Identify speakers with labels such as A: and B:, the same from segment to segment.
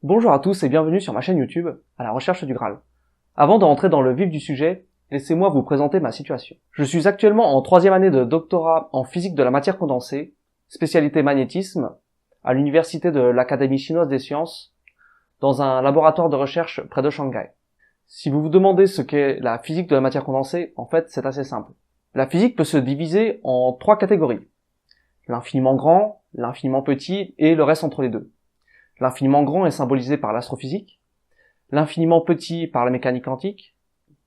A: Bonjour à tous et bienvenue sur ma chaîne YouTube, à la recherche du Graal. Avant de rentrer dans le vif du sujet, laissez-moi vous présenter ma situation. Je suis actuellement en 3e année de doctorat en physique de la matière condensée, spécialité magnétisme, à l'université de l'Académie chinoise des sciences, dans un laboratoire de recherche près de Shanghai. Si vous vous demandez ce qu'est la physique de la matière condensée, en fait c'est assez simple. La physique peut se diviser en 3 catégories. L'infiniment grand, l'infiniment petit et le reste entre les deux. L'infiniment grand est symbolisé par l'astrophysique, l'infiniment petit par la mécanique quantique.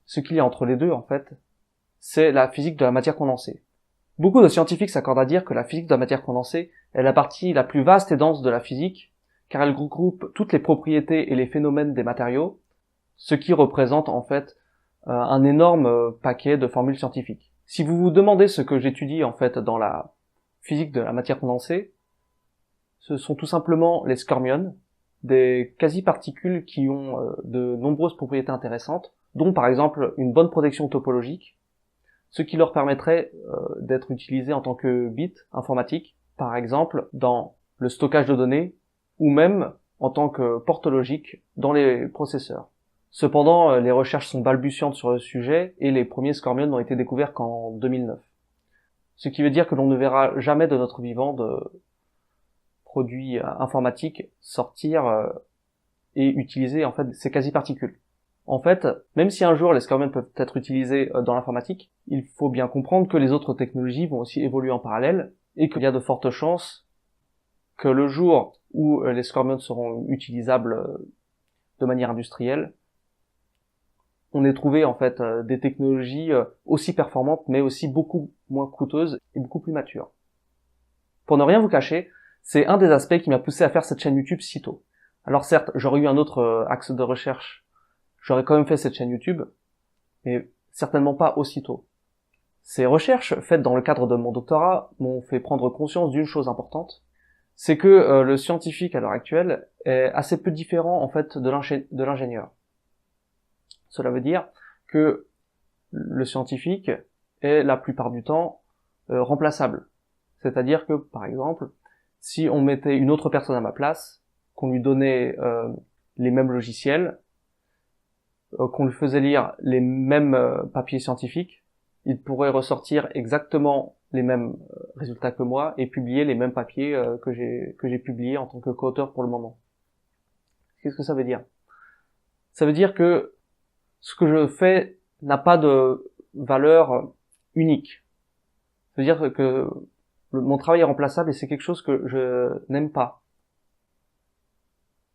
A: Ce qu'il y a entre les deux, en fait, c'est la physique de la matière condensée. Beaucoup de scientifiques s'accordent à dire que la physique de la matière condensée est la partie la plus vaste et dense de la physique, car elle regroupe toutes les propriétés et les phénomènes des matériaux, ce qui représente en fait un énorme paquet de formules scientifiques. Si vous vous demandez ce que j'étudie en fait dans la physique de la matière condensée, ce sont tout simplement les scormions, des quasi-particules qui ont de nombreuses propriétés intéressantes, dont par exemple une bonne protection topologique, ce qui leur permettrait d'être utilisés en tant que bits informatiques, par exemple dans le stockage de données, ou même en tant que porte logique dans les processeurs. Cependant, les recherches sont balbutiantes sur le sujet et les premiers scormions n'ont été découverts qu'en 2009. Ce qui veut dire que l'on ne verra jamais de notre vivant de produits informatiques sortir et utiliser en fait ces quasi-particules. En fait, même si un jour les scormions peuvent être utilisés dans l'informatique, il faut bien comprendre que les autres technologies vont aussi évoluer en parallèle et qu'il y a de fortes chances que le jour où les scormions seront utilisables de manière industrielle, on ait trouvé en fait des technologies aussi performantes mais aussi beaucoup moins coûteuses et beaucoup plus matures. Pour ne rien vous cacher, c'est un des aspects qui m'a poussé à faire cette chaîne YouTube si tôt. Alors certes, j'aurais eu un autre axe de recherche, j'aurais quand même fait cette chaîne YouTube, mais certainement pas aussitôt. Ces recherches faites dans le cadre de mon doctorat m'ont fait prendre conscience d'une chose importante, c'est que le scientifique à l'heure actuelle est assez peu différent en fait de l'ingénieur. Cela veut dire que le scientifique est la plupart du temps remplaçable. C'est-à-dire que, par exemple, si on mettait une autre personne à ma place, qu'on lui donnait les mêmes logiciels, qu'on lui faisait lire les mêmes papiers scientifiques, il pourrait ressortir exactement les mêmes résultats que moi et publier les mêmes papiers que j'ai publiés en tant que co-auteur pour le moment. Qu'est-ce que ça veut dire? Ça veut dire que ce que je fais n'a pas de valeur unique. Ça veut dire que mon travail est remplaçable et c'est quelque chose que je n'aime pas.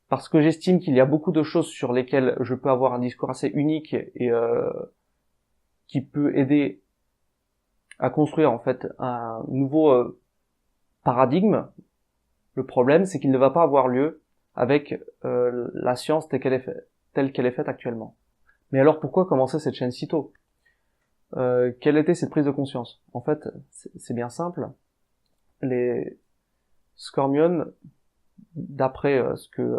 A: Parce que j'estime qu'il y a beaucoup de choses sur lesquelles je peux avoir un discours assez unique et qui peut aider à construire en fait un nouveau paradigme. Le problème, c'est qu'il ne va pas avoir lieu avec la science telle qu'elle est faite actuellement. Mais alors pourquoi commencer cette chaîne si tôt? Quelle était cette prise de conscience? En fait, c'est bien simple. Les scormions, d'après ce que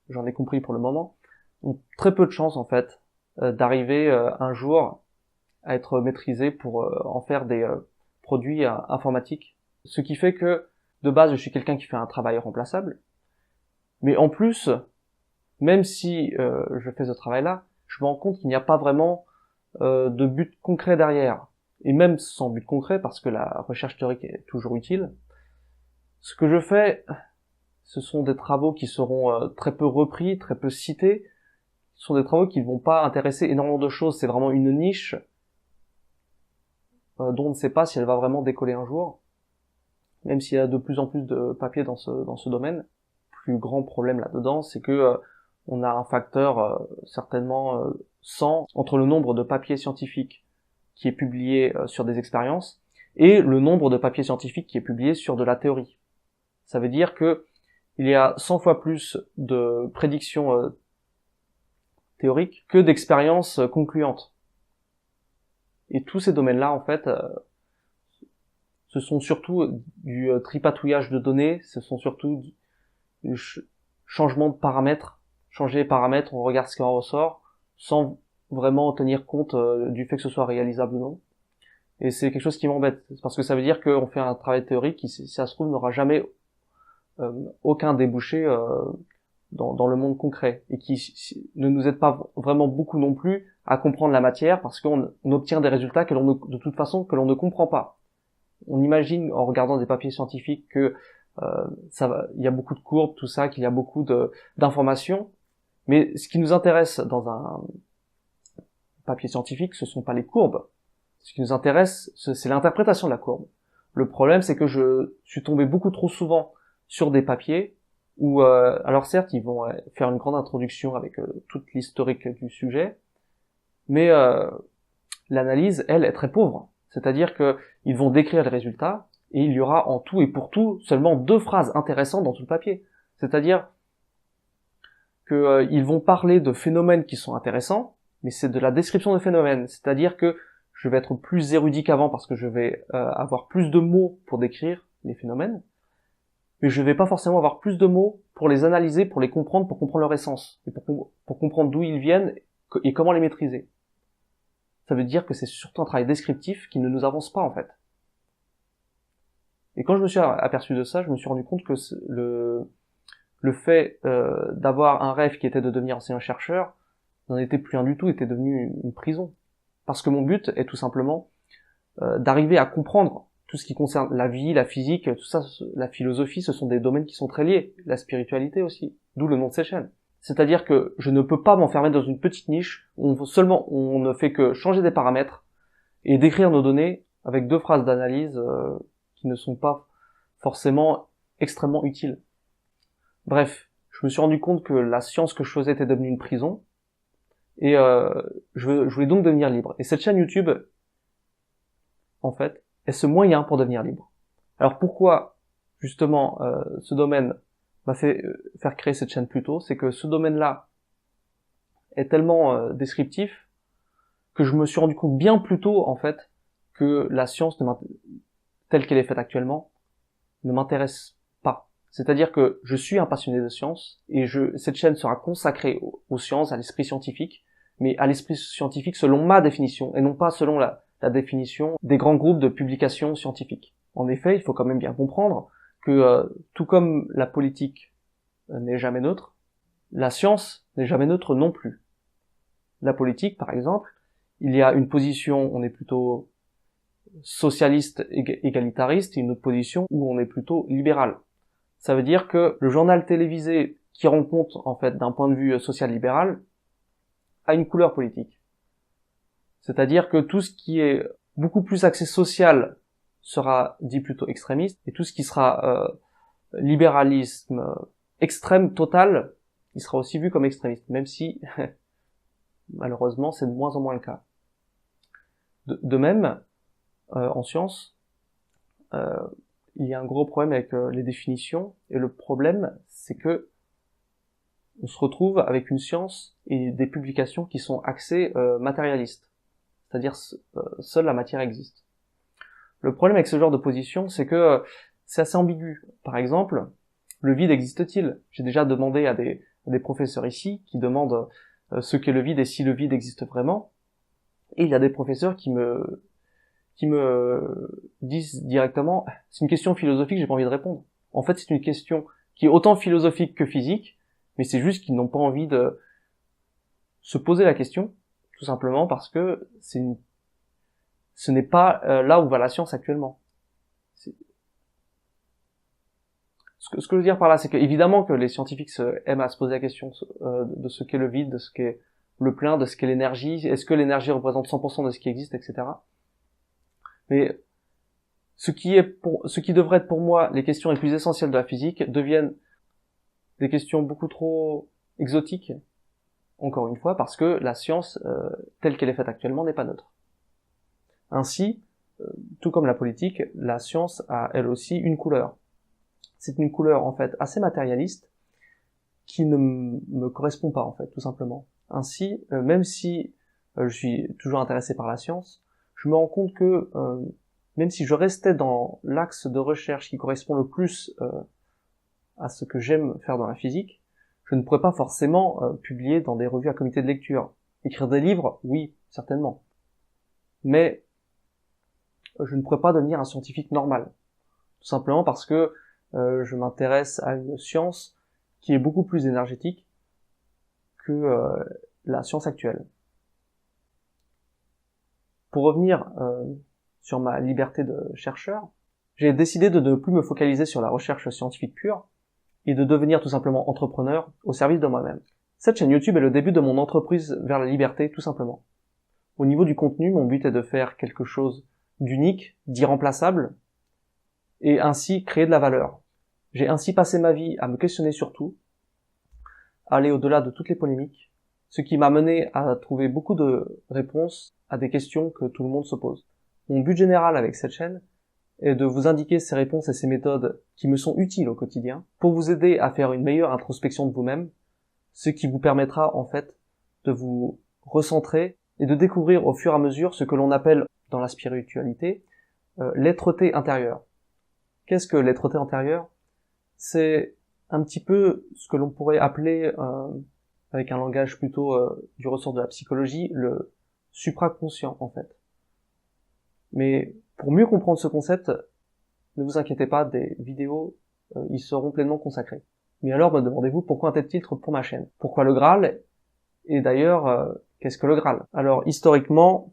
A: j'en ai compris pour le moment, ont très peu de chances en fait d'arriver un jour à être maîtrisés pour en faire des produits informatiques. Ce qui fait que de base je suis quelqu'un qui fait un travail remplaçable, mais en plus, même si je fais ce travail-là, je me rends compte qu'il n'y a pas vraiment de but concret derrière. Et même sans but concret, parce que la recherche théorique est toujours utile, ce que je fais, ce sont des travaux qui seront très peu repris, très peu cités. Ce sont des travaux qui ne vont pas intéresser énormément de choses. C'est vraiment une niche dont on ne sait pas si elle va vraiment décoller un jour. Même s'il y a de plus en plus de papiers dans ce domaine. Le plus grand problème là-dedans, c'est que on a un facteur certainement 100 entre le nombre de papiers scientifiques qui est publié sur des expériences et le nombre de papiers scientifiques qui est publié sur de la théorie. Ça veut dire que il y a 100 fois plus de prédictions théoriques que d'expériences concluantes. Et tous ces domaines-là, en fait, ce sont surtout du tripatouillage de données, ce sont surtout du changement de paramètres. Changer les paramètres, on regarde ce qui en ressort, sans vraiment tenir compte du fait que ce soit réalisable ou non. Et c'est quelque chose qui m'embête, parce que ça veut dire qu'on fait un travail théorique qui, si ça se trouve, n'aura jamais aucun débouché dans le monde concret et ne nous aide pas vraiment beaucoup non plus à comprendre la matière parce qu'on obtient des résultats de toute façon que l'on ne comprend pas. On imagine en regardant des papiers scientifiques que il y a beaucoup de courbes, tout ça, qu'il y a beaucoup d'informations, mais ce qui nous intéresse dans un papier scientifique, ce sont pas les courbes. Ce qui nous intéresse, c'est l'interprétation de la courbe. Le problème, c'est que je suis tombé beaucoup trop souvent sur des papiers où, alors certes, ils vont faire une grande introduction avec toute l'historique du sujet, mais l'analyse, elle, est très pauvre. C'est-à-dire que ils vont décrire les résultats et il y aura en tout et pour tout seulement 2 phrases intéressantes dans tout le papier. C'est-à-dire que ils vont parler de phénomènes qui sont intéressants, mais c'est de la description de phénomènes. C'est-à-dire que je vais être plus érudit qu'avant parce que je vais avoir plus de mots pour décrire les phénomènes, mais je vais pas forcément avoir plus de mots pour les analyser, pour les comprendre, pour comprendre leur essence, et pour comprendre d'où ils viennent et comment les maîtriser. Ça veut dire que c'est surtout un travail descriptif qui ne nous avance pas en fait. Et quand je me suis aperçu de ça, je me suis rendu compte que le fait d'avoir un rêve qui était de devenir enseignant-chercheur n'en était plus un du tout, était devenu une prison. Parce que mon but est tout simplement d'arriver à comprendre tout ce qui concerne la vie, la physique, tout ça, la philosophie, ce sont des domaines qui sont très liés, la spiritualité aussi, d'où le nom de ces chaînes. C'est-à-dire que je ne peux pas m'enfermer dans une petite niche où on ne fait que changer des paramètres et décrire nos données avec 2 phrases d'analyse qui ne sont pas forcément extrêmement utiles. Bref, je me suis rendu compte que la science que je faisais était devenue une prison et je voulais donc devenir libre. Et cette chaîne YouTube, en fait, est ce moyen pour devenir libre. Alors pourquoi justement ce domaine m'a fait faire créer cette chaîne plus tôt, c'est que ce domaine-là est tellement descriptif que je me suis rendu compte bien plus tôt en fait que la science telle qu'elle est faite actuellement ne m'intéresse pas. C'est-à-dire que je suis un passionné de science et cette chaîne sera consacrée aux sciences, à l'esprit scientifique, mais à l'esprit scientifique selon ma définition et non pas selon la définition des grands groupes de publications scientifiques. En effet, il faut quand même bien comprendre que tout comme la politique n'est jamais neutre, la science n'est jamais neutre non plus. La politique, par exemple, il y a une position, on est plutôt socialiste, égalitariste, et une autre position où on est plutôt libéral. Ça veut dire que le journal télévisé qui rend compte, en fait, d'un point de vue social-libéral, a une couleur politique. C'est-à-dire que tout ce qui est beaucoup plus axé social sera dit plutôt extrémiste, et tout ce qui sera libéralisme extrême total, il sera aussi vu comme extrémiste, même si malheureusement c'est de moins en moins le cas. De même, en sciences, il y a un gros problème avec les définitions, et le problème c'est que on se retrouve avec une science et des publications qui sont axées matérialistes, c'est-à-dire seule la matière existe. Le problème avec ce genre de position, c'est que c'est assez ambigu. Par exemple, le vide existe-t-il? J'ai déjà demandé à des professeurs ici qui demandent ce qu'est le vide et si le vide existe vraiment. Et il y a des professeurs qui me disent directement, c'est une question philosophique, j'ai pas envie de répondre. En fait, c'est une question qui est autant philosophique que physique, mais c'est juste qu'ils n'ont pas envie de se poser la question, tout simplement parce que ce n'est pas là où va la science actuellement. Ce que je veux dire par là, c'est que évidemment que les scientifiques aiment à se poser la question de ce qu'est le vide, de ce qu'est le plein, de ce qu'est l'énergie, est-ce que l'énergie représente 100% de ce qui existe, etc. Mais ce qui devrait être pour moi les questions les plus essentielles de la physique deviennent des questions beaucoup trop exotiques, encore une fois, parce que la science, telle qu'elle est faite actuellement, n'est pas neutre. Ainsi, tout comme la politique, la science a elle aussi une couleur. C'est une couleur en fait assez matérialiste qui ne me correspond pas en fait, tout simplement. Ainsi, même si je suis toujours intéressé par la science, je me rends compte que même si je restais dans l'axe de recherche qui correspond le plus à ce que j'aime faire dans la physique, je ne pourrais pas forcément publier dans des revues à comité de lecture. Écrire des livres, oui, certainement. Mais je ne pourrais pas devenir un scientifique normal. Tout simplement parce que je m'intéresse à une science qui est beaucoup plus énergétique que la science actuelle. Pour revenir sur ma liberté de chercheur, j'ai décidé de ne plus me focaliser sur la recherche scientifique pure et de devenir tout simplement entrepreneur au service de moi-même. Cette chaîne YouTube est le début de mon entreprise vers la liberté, tout simplement. Au niveau du contenu, mon but est de faire quelque chose d'unique, d'irremplaçable, et ainsi créer de la valeur. J'ai ainsi passé ma vie à me questionner sur tout, à aller au-delà de toutes les polémiques, ce qui m'a mené à trouver beaucoup de réponses à des questions que tout le monde se pose. Mon but général avec cette chaîne est de vous indiquer ces réponses et ces méthodes qui me sont utiles au quotidien pour vous aider à faire une meilleure introspection de vous-même, ce qui vous permettra en fait de vous recentrer et de découvrir au fur et à mesure ce que l'on appelle dans la spiritualité l'être-té intérieure. Qu'est-ce que l'être-té intérieure? C'est un petit peu ce que l'on pourrait appeler, avec un langage plutôt du ressort de la psychologie, le supraconscient en fait. Mais pour mieux comprendre ce concept, ne vous inquiétez pas, des vidéos y seront pleinement consacrées. Mais alors me demandez-vous pourquoi un tel titre pour ma chaîne? Pourquoi le Graal? Et d'ailleurs, qu'est-ce que le Graal? Alors historiquement,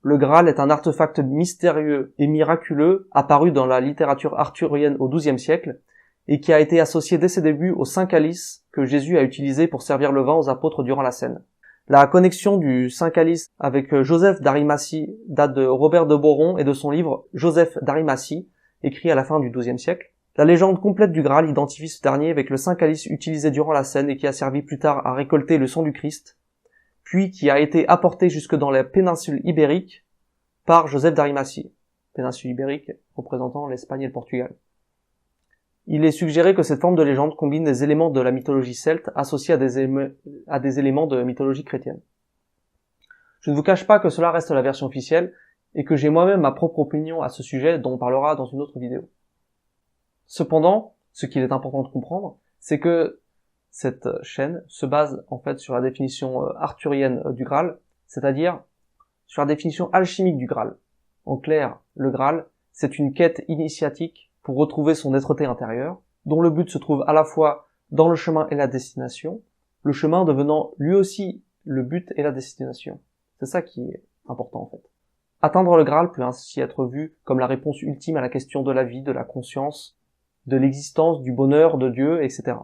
A: le Graal est un artefact mystérieux et miraculeux apparu dans la littérature arthurienne au XIIe siècle et qui a été associé dès ses débuts au Saint Calice que Jésus a utilisé pour servir le vin aux apôtres durant la scène. La connexion du Saint Calice avec Joseph d'Arimathie date de Robert de Boron et de son livre Joseph d'Arimathie, écrit à la fin du XIIe siècle. La légende complète du Graal identifie ce dernier avec le Saint Calice utilisé durant la scène et qui a servi plus tard à récolter le sang du Christ, puis qui a été apporté jusque dans la péninsule ibérique par Joseph d'Arimathie, péninsule ibérique représentant l'Espagne et le Portugal. Il est suggéré que cette forme de légende combine des éléments de la mythologie celte associés à des éléments de mythologie chrétienne. Je ne vous cache pas que cela reste la version officielle et que j'ai moi-même ma propre opinion à ce sujet dont on parlera dans une autre vidéo. Cependant, ce qu'il est important de comprendre, c'est que cette chaîne se base en fait sur la définition arthurienne du Graal, c'est-à-dire sur la définition alchimique du Graal. En clair, le Graal, c'est une quête initiatique pour retrouver son être-té intérieur, dont le but se trouve à la fois dans le chemin et la destination, le chemin devenant lui aussi le but et la destination. C'est ça qui est important en fait. Atteindre le Graal peut ainsi être vu comme la réponse ultime à la question de la vie, de la conscience, de l'existence, du bonheur, de Dieu, etc.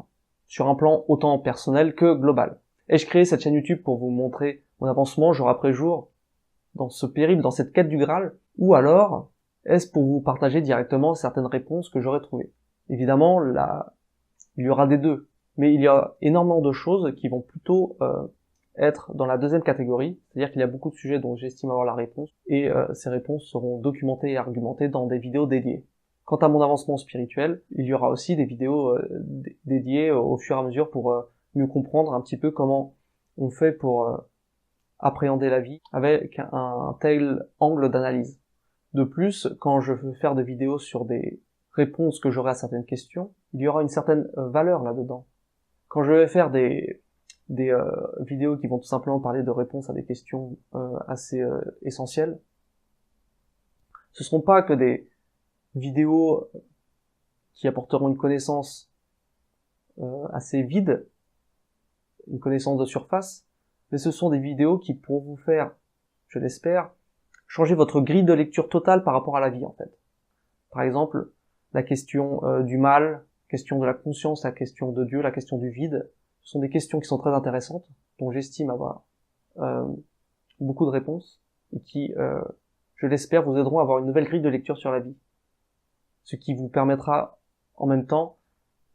A: Sur un plan autant personnel que global. Ai-je créé cette chaîne YouTube pour vous montrer mon avancement jour après jour dans ce périple, dans cette quête du Graal, ou alors est-ce pour vous partager directement certaines réponses que j'aurais trouvées? Évidemment, là, il y aura des deux, mais il y a énormément de choses qui vont plutôt être dans la deuxième catégorie, c'est-à-dire qu'il y a beaucoup de sujets dont j'estime avoir la réponse, et ces réponses seront documentées et argumentées dans des vidéos dédiées. Quant à mon avancement spirituel, il y aura aussi des vidéos dédiées au fur et à mesure pour mieux comprendre un petit peu comment on fait pour appréhender la vie avec un tel angle d'analyse. De plus, quand je veux faire des vidéos sur des réponses que j'aurai à certaines questions, il y aura une certaine valeur là-dedans. Quand je vais faire des vidéos qui vont tout simplement parler de réponses à des questions assez essentielles, ce seront pas que des vidéos qui apporteront une connaissance assez vide, une connaissance de surface, mais ce sont des vidéos qui pourront vous faire, je l'espère, changer votre grille de lecture totale par rapport à la vie en fait. Par exemple, la question du mal, la question de la conscience, la question de Dieu, la question du vide, ce sont des questions qui sont très intéressantes, dont j'estime avoir beaucoup de réponses, et qui, je l'espère, vous aideront à avoir une nouvelle grille de lecture sur la vie. Ce qui vous permettra en même temps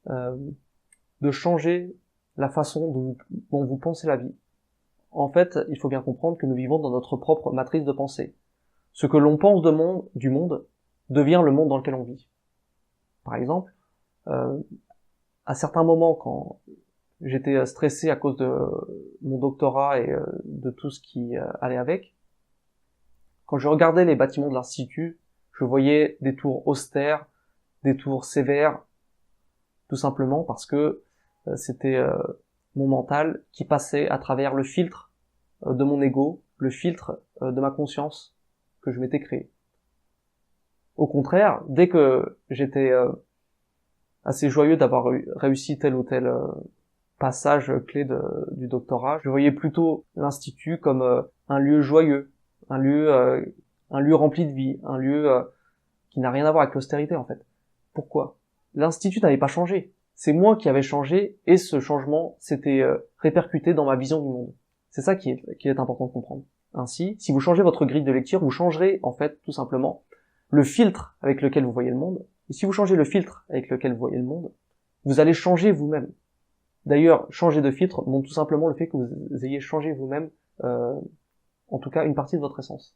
A: de changer la façon dont vous pensez la vie. En fait, il faut bien comprendre que nous vivons dans notre propre matrice de pensée. Ce que l'on pense du monde devient le monde dans lequel on vit. Par exemple, à certains moments, quand j'étais stressé à cause de mon doctorat et de tout ce qui allait avec, quand je regardais les bâtiments de l'Institut, je voyais des tours austères, des tours sévères, tout simplement parce que c'était mon mental qui passait à travers le filtre de mon ego, le filtre de ma conscience que je m'étais créé. Au contraire, dès que j'étais assez joyeux d'avoir réussi tel ou tel passage clé du doctorat. Je voyais plutôt l'institut comme un lieu joyeux, un lieu rempli de vie, un lieu qui n'a rien à voir avec l'austérité en fait. Pourquoi? L'institut n'avait pas changé. C'est moi qui avais changé et ce changement s'était répercuté dans ma vision du monde. C'est ça qui est important de comprendre. Ainsi, si vous changez votre grille de lecture, vous changerez en fait tout simplement le filtre avec lequel vous voyez le monde. Et si vous changez le filtre avec lequel vous voyez le monde, vous allez changer vous-même. D'ailleurs, changer de filtre montre tout simplement le fait que vous ayez changé vous-même, en tout cas une partie de votre essence.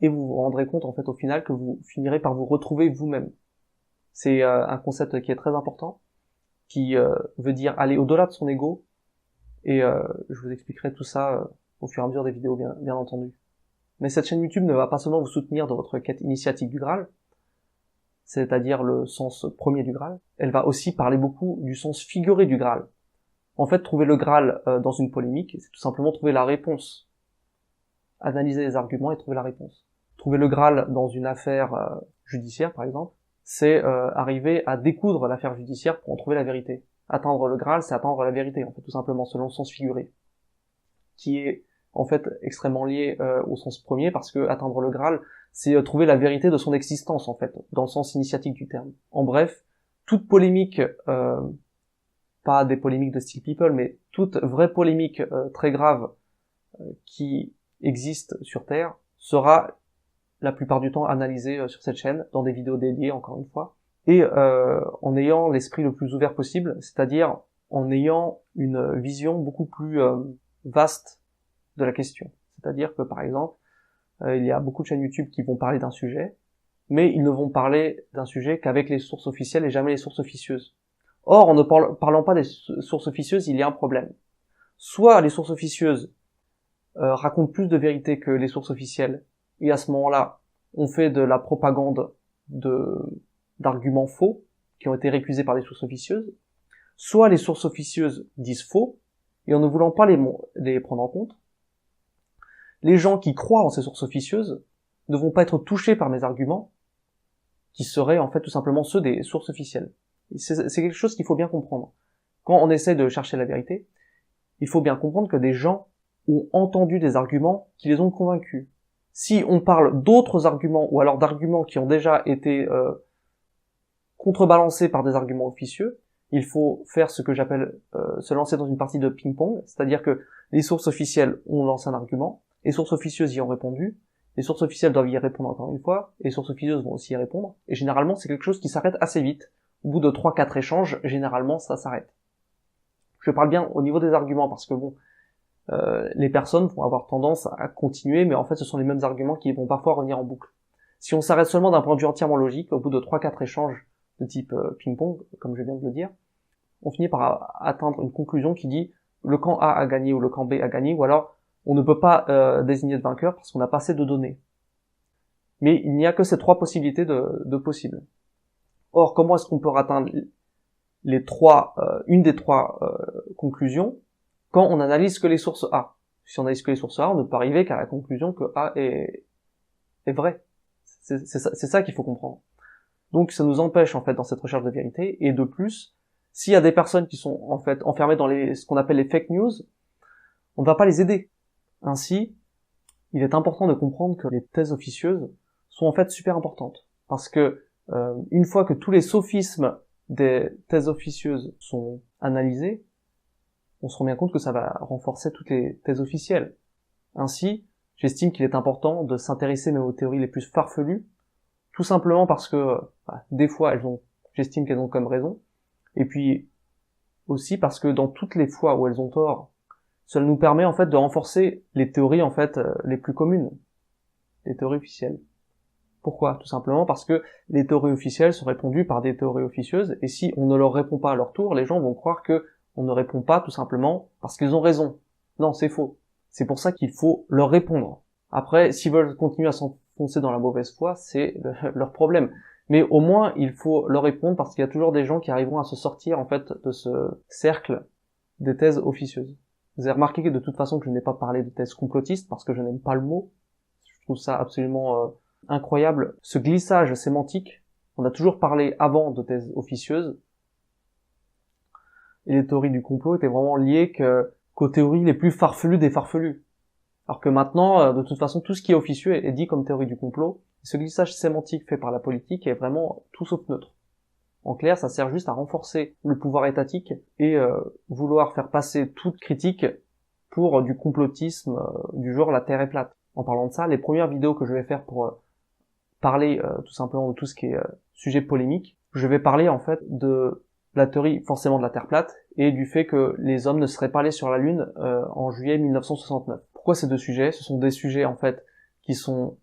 A: Et vous vous rendrez compte en fait au final que vous finirez par vous retrouver vous-même. C'est un concept qui est très important, qui veut dire aller au-delà de son ego, et je vous expliquerai tout ça au fur et à mesure des vidéos bien entendu. Mais cette chaîne YouTube ne va pas seulement vous soutenir dans votre quête initiatique du Graal, c'est-à-dire le sens premier du Graal, elle va aussi parler beaucoup du sens figuré du Graal. En fait, trouver le Graal dans une polémique, c'est tout simplement trouver la réponse. Analyser les arguments et trouver la réponse. Trouver le Graal dans une affaire judiciaire, par exemple, c'est arriver à découdre l'affaire judiciaire pour en trouver la vérité. Atteindre le Graal, c'est atteindre la vérité, en fait, tout simplement, selon le sens figuré, qui est en fait extrêmement lié au sens premier, parce que atteindre le Graal, c'est trouver la vérité de son existence, en fait, dans le sens initiatique du terme. En bref, toute polémique, pas des polémiques de style People, mais toute vraie polémique très grave qui existe sur Terre sera la plupart du temps analysée sur cette chaîne, dans des vidéos dédiées, encore une fois, et en ayant l'esprit le plus ouvert possible, c'est-à-dire en ayant une vision beaucoup plus vaste de la question. C'est-à-dire que, par exemple, il y a beaucoup de chaînes YouTube qui vont parler d'un sujet, mais ils ne vont parler d'un sujet qu'avec les sources officielles et jamais les sources officieuses. Or, en ne parlant pas des sources officieuses, il y a un problème. Soit les sources officieuses racontent plus de vérité que les sources officielles, et à ce moment-là, on fait de la propagande d'arguments faux qui ont été récusés par les sources officieuses, soit les sources officieuses disent faux, et en ne voulant pas les prendre en compte, les gens qui croient en ces sources officieuses ne vont pas être touchés par mes arguments, qui seraient en fait tout simplement ceux des sources officielles. C'est quelque chose qu'il faut bien comprendre. Quand on essaie de chercher la vérité, il faut bien comprendre que des gens ont entendu des arguments qui les ont convaincus. Si on parle d'autres arguments, ou alors d'arguments qui ont déjà été contrebalancés par des arguments officieux, il faut faire ce que j'appelle se lancer dans une partie de ping-pong, c'est-à-dire que les sources officielles ont lancé un argument, les sources officieuses y ont répondu, les sources officielles doivent y répondre encore une fois, et les sources officieuses vont aussi y répondre, et généralement c'est quelque chose qui s'arrête assez vite. Au bout de 3-4 échanges, généralement ça s'arrête. Je parle bien au niveau des arguments, parce que bon, les personnes vont avoir tendance à continuer, mais en fait ce sont les mêmes arguments qui vont parfois revenir en boucle. Si on s'arrête seulement d'un point de vue entièrement logique, au bout de 3-4 échanges de type ping-pong, comme je viens de le dire, on finit par atteindre une conclusion qui dit le camp A a gagné ou le camp B a gagné, ou alors on ne peut pas désigner de vainqueur parce qu'on n'a pas assez de données. Mais il n'y a que ces trois possibilités de possibles. Or, comment est-ce qu'on peut atteindre une des trois conclusions quand on analyse que les sources A? Si on analyse que les sources A, on ne peut arriver qu'à la conclusion que A est vrai. C'est ça qu'il faut comprendre. Donc ça nous empêche en fait dans cette recherche de vérité, et de plus, s'il y a des personnes qui sont en fait enfermées dans ce qu'on appelle les fake news, on ne va pas les aider. Ainsi, il est important de comprendre que les thèses officieuses sont en fait super importantes, parce que une fois que tous les sophismes des thèses officieuses sont analysés, on se rend bien compte que ça va renforcer toutes les thèses officielles. Ainsi, j'estime qu'il est important de s'intéresser même aux théories les plus farfelues, tout simplement parce que des fois j'estime qu'elles ont comme raison, et puis aussi parce que dans toutes les fois où elles ont tort, cela nous permet en fait de renforcer les théories en fait les plus communes, les théories officielles. Pourquoi? Tout simplement parce que les théories officielles sont répondues par des théories officieuses, et si on ne leur répond pas à leur tour, les gens vont croire que on ne répond pas tout simplement parce qu'ils ont raison. Non, c'est faux. C'est pour ça qu'il faut leur répondre. Après, s'ils veulent continuer à s'enfoncer dans la mauvaise foi, c'est leur problème. Mais au moins, il faut leur répondre parce qu'il y a toujours des gens qui arriveront à se sortir en fait de ce cercle des thèses officieuses. Vous avez remarqué que de toute façon que je n'ai pas parlé de thèse complotiste parce que je n'aime pas le mot. Je trouve ça absolument incroyable, ce glissage sémantique On a toujours parlé avant de thèses officieuses, et les théories du complot étaient vraiment liées qu'aux théories les plus farfelues des farfelus. Alors que maintenant, de toute façon, tout ce qui est officieux est dit comme théorie du complot. Ce glissage sémantique fait par la politique est vraiment tout sauf neutre. En clair, ça sert juste à renforcer le pouvoir étatique et vouloir faire passer toute critique pour du complotisme du genre la Terre est plate. En parlant de ça, les premières vidéos que je vais faire pour parler tout simplement de tout ce qui est sujet polémique, je vais parler en fait de la théorie forcément de la Terre plate et du fait que les hommes ne seraient pas allés sur la Lune en juillet 1969. Pourquoi ces deux sujets? Ce sont des sujets en fait qui sont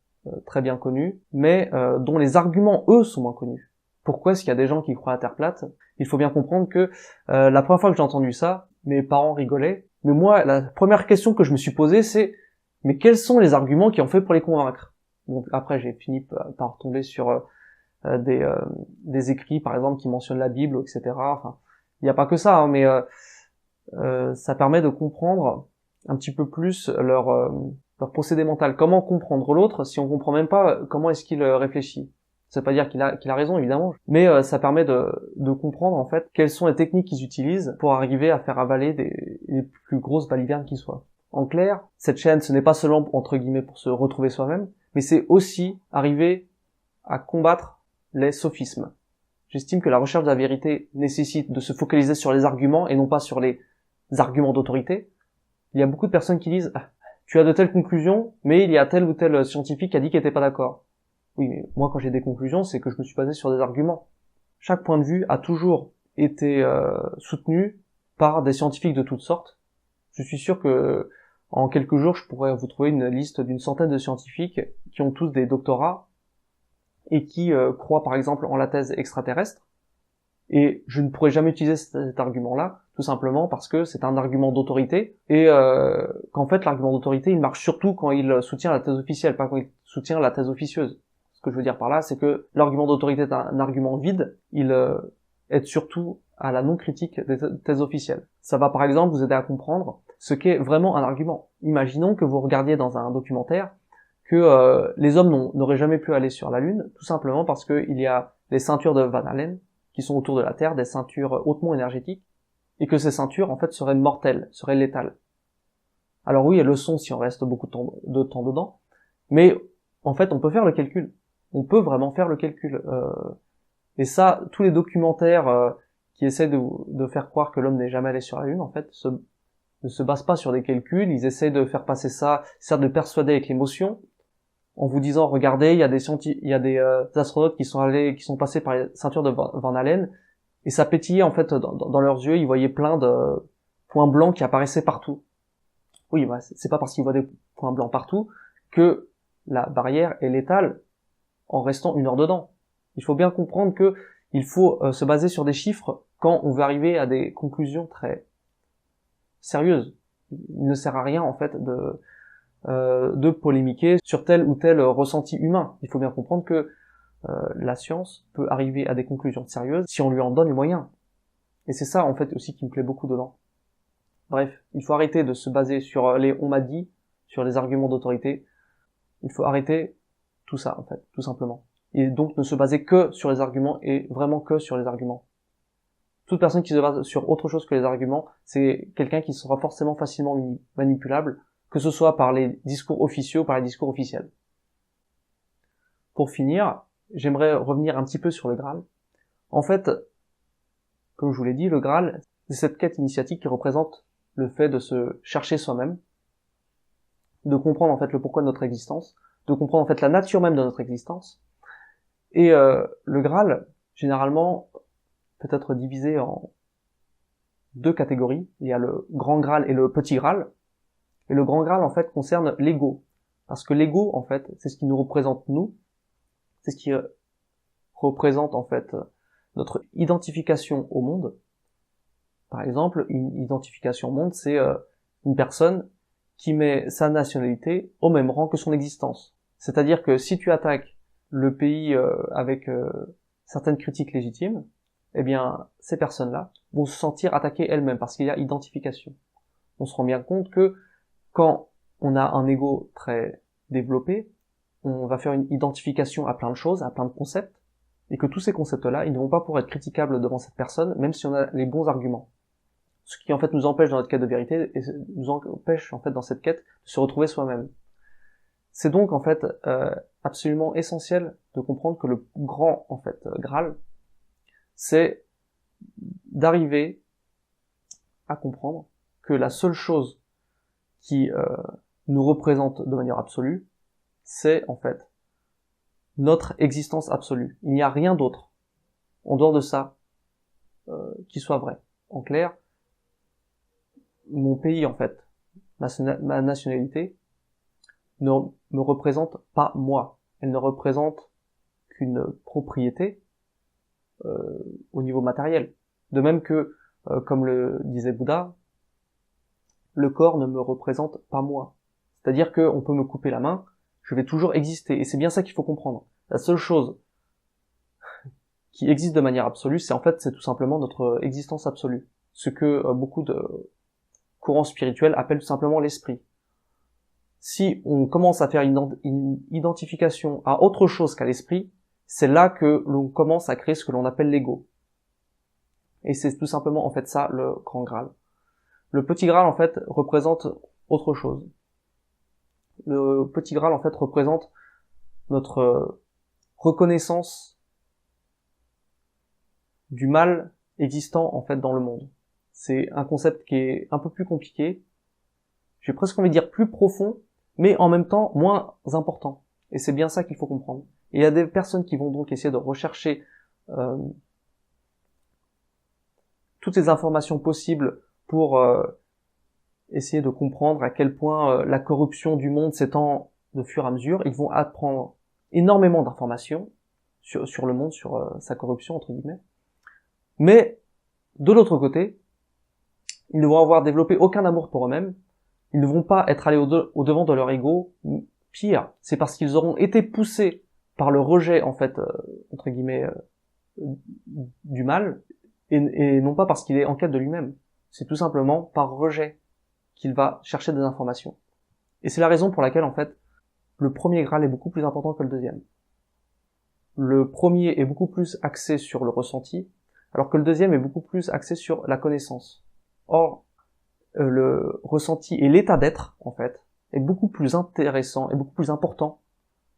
A: très bien connus, mais dont les arguments, eux, sont moins connus. Pourquoi est-ce qu'il y a des gens qui croient à la Terre plate? Il faut bien comprendre que la première fois que j'ai entendu ça, mes parents rigolaient, mais moi, la première question que je me suis posée, c'est mais quels sont les arguments qui ont fait pour les convaincre? Donc après, j'ai fini par tomber sur des écrits, par exemple, qui mentionnent la Bible, etc. Enfin, il n'y a pas que ça, hein, mais ça permet de comprendre un petit peu plus leur procédé mental. Comment comprendre l'autre si on comprend même pas comment est-ce qu'il réfléchit? Ça veut pas dire qu'il a raison, évidemment, mais ça permet de comprendre en fait quelles sont les techniques qu'ils utilisent pour arriver à faire avaler les plus grosses balivernes qui soient. En clair, cette chaîne, ce n'est pas seulement entre guillemets pour se retrouver soi-même, mais c'est aussi arriver à combattre les sophismes. J'estime que la recherche de la vérité nécessite de se focaliser sur les arguments et non pas sur les arguments d'autorité. Il y a beaucoup de personnes qui disent tu as de telles conclusions, mais il y a tel ou tel scientifique qui a dit qu'il n'était pas d'accord. Oui, mais moi quand j'ai des conclusions, c'est que je me suis basé sur des arguments. Chaque point de vue a toujours été soutenu par des scientifiques de toutes sortes. Je suis sûr que en quelques jours, je pourrais vous trouver une liste d'une centaine de scientifiques qui ont tous des doctorats et qui croient par exemple en la thèse extraterrestre. Et je ne pourrais jamais utiliser cet argument-là, tout simplement parce que c'est un argument d'autorité, et qu'en fait l'argument d'autorité, il marche surtout quand il soutient la thèse officielle, pas quand il soutient la thèse officieuse. Ce que je veux dire par là, c'est que l'argument d'autorité est un argument vide, il aide surtout à la non-critique des thèses officielles. Ça va par exemple vous aider à comprendre ce qu'est vraiment un argument. Imaginons que vous regardiez dans un documentaire que les hommes n'auraient jamais pu aller sur la Lune, tout simplement parce qu'il y a les ceintures de Van Allen qui sont autour de la Terre, des ceintures hautement énergétiques, et que ces ceintures, en fait, seraient mortelles, seraient létales. Alors oui, elles le sont si on reste beaucoup de temps dedans, mais en fait, on peut faire le calcul. On peut vraiment faire le calcul. Et ça, tous les documentaires qui essaient de faire croire que l'homme n'est jamais allé sur la Lune, en fait, ne se basent pas sur des calculs, ils essaient de faire passer ça, certes de persuader avec l'émotion, en vous disant regardez, il y a des astronautes qui sont passés par les ceintures de Van Allen et ça pétillait en fait dans leurs yeux, ils voyaient plein de points blancs qui apparaissaient partout. Oui, bah, c'est pas parce qu'ils voient des points blancs partout que la barrière est létale en restant 1 heure dedans. Il faut bien comprendre que il faut se baser sur des chiffres quand on veut arriver à des conclusions très sérieuses. Il ne sert à rien en fait de polémiquer sur tel ou tel ressenti humain. Il faut bien comprendre que la science peut arriver à des conclusions sérieuses si on lui en donne les moyens. Et c'est ça en fait aussi qui me plaît beaucoup dedans. Bref, il faut arrêter de se baser sur les on m'a dit, sur les arguments d'autorité. Il faut arrêter tout ça en fait, tout simplement. Et donc ne se baser que sur les arguments et vraiment que sur les arguments. Toute personne qui se base sur autre chose que les arguments, c'est quelqu'un qui sera forcément facilement manipulable, que ce soit par les discours officieux ou par les discours officiels. Pour finir, j'aimerais revenir un petit peu sur le Graal. En fait, comme je vous l'ai dit, le Graal, c'est cette quête initiatique qui représente le fait de se chercher soi-même, de comprendre en fait le pourquoi de notre existence, de comprendre en fait la nature même de notre existence. Et le Graal, généralement, peut être divisé en 2 catégories. Il y a le Grand Graal et le Petit Graal. Et le Grand Graal, en fait, concerne l'ego. Parce que l'ego, en fait, c'est ce qui nous représente nous. C'est ce qui représente, en fait, notre identification au monde. Par exemple, une identification au monde, c'est une personne qui met sa nationalité au même rang que son existence. C'est-à-dire que si tu attaques le pays avec certaines critiques légitimes, eh bien, ces personnes-là vont se sentir attaquées elles-mêmes parce qu'il y a identification. On se rend bien compte que quand on a un ego très développé, on va faire une identification à plein de choses, à plein de concepts, et que tous ces concepts-là, ils ne vont pas pouvoir être critiquables devant cette personne, même si on a les bons arguments. Ce qui en fait nous empêche dans notre quête de vérité, et nous empêche en fait dans cette quête de se retrouver soi-même. C'est donc en fait absolument essentiel de comprendre que le grand en fait Graal, c'est d'arriver à comprendre que la seule chose qui nous représente de manière absolue, c'est en fait notre existence absolue. Il n'y a rien d'autre en dehors de ça qui soit vrai. En clair, mon pays en fait, ma nationalité, ne me représente pas moi. Elle ne représente qu'une propriété au niveau matériel. De même que, comme le disait Bouddha, le corps ne me représente pas moi. C'est-à-dire qu'on peut me couper la main, je vais toujours exister. Et c'est bien ça qu'il faut comprendre. La seule chose qui existe de manière absolue, c'est tout simplement notre existence absolue. Ce que beaucoup de courants spirituels appellent tout simplement l'esprit. Si on commence à faire une identification à autre chose qu'à l'esprit, c'est là que l'on commence à créer ce que l'on appelle l'ego. Et c'est tout simplement en fait ça le grand Graal. Le petit Graal en fait représente autre chose. Le petit Graal en fait représente notre reconnaissance du mal existant en fait dans le monde. C'est un concept qui est un peu plus compliqué, j'ai presque envie de dire plus profond, mais en même temps moins important. Et c'est bien ça qu'il faut comprendre. Et il y a des personnes qui vont donc essayer de rechercher toutes les informations possibles pour essayer de comprendre à quel point la corruption du monde s'étend de fur et à mesure. Ils vont apprendre énormément d'informations sur le monde, sur sa corruption, entre guillemets. Mais, de l'autre côté, ils ne vont avoir développé aucun amour pour eux-mêmes. Ils ne vont pas être allés au devant de leur ego. Pire, c'est parce qu'ils auront été poussés par le rejet, en fait, entre guillemets, du mal, et non pas parce qu'il est en quête de lui-même. C'est tout simplement par rejet qu'il va chercher des informations. Et c'est la raison pour laquelle, en fait, le premier Graal est beaucoup plus important que le deuxième. Le premier est beaucoup plus axé sur le ressenti, alors que le deuxième est beaucoup plus axé sur la connaissance. Or, le ressenti et l'état d'être, en fait, est beaucoup plus intéressant et beaucoup plus important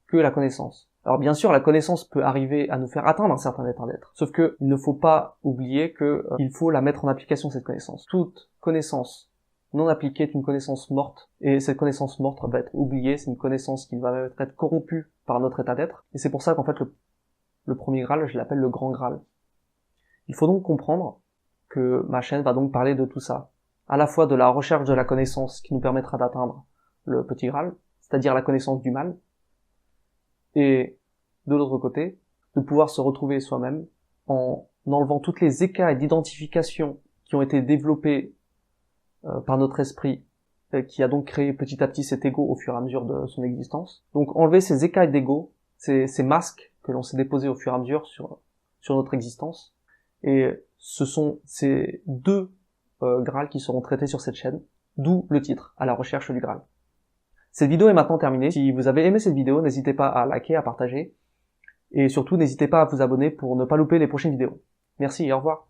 A: que la connaissance. Alors bien sûr, la connaissance peut arriver à nous faire atteindre un certain état d'être. Sauf que il ne faut pas oublier que il faut la mettre en application, cette connaissance. Toute connaissance non appliquée est une connaissance morte, et cette connaissance morte va être oubliée, c'est une connaissance qui va être corrompue par notre état d'être. Et c'est pour ça qu'en fait, le premier Graal, je l'appelle le grand Graal. Il faut donc comprendre que ma chaîne va donc parler de tout ça. À la fois de la recherche de la connaissance qui nous permettra d'atteindre le petit Graal, c'est-à-dire la connaissance du mal, et de l'autre côté, de pouvoir se retrouver soi-même en enlevant toutes les écailles d'identification qui ont été développées par notre esprit, qui a donc créé petit à petit cet ego au fur et à mesure de son existence. Donc enlever ces écailles d'ego, ces masques que l'on s'est déposés au fur et à mesure sur notre existence, et ce sont ces deux Graal qui seront traités sur cette chaîne, d'où le titre, à la recherche du Graal. Cette vidéo est maintenant terminée. Si vous avez aimé cette vidéo, n'hésitez pas à liker, à partager, et surtout n'hésitez pas à vous abonner pour ne pas louper les prochaines vidéos. Merci et au revoir.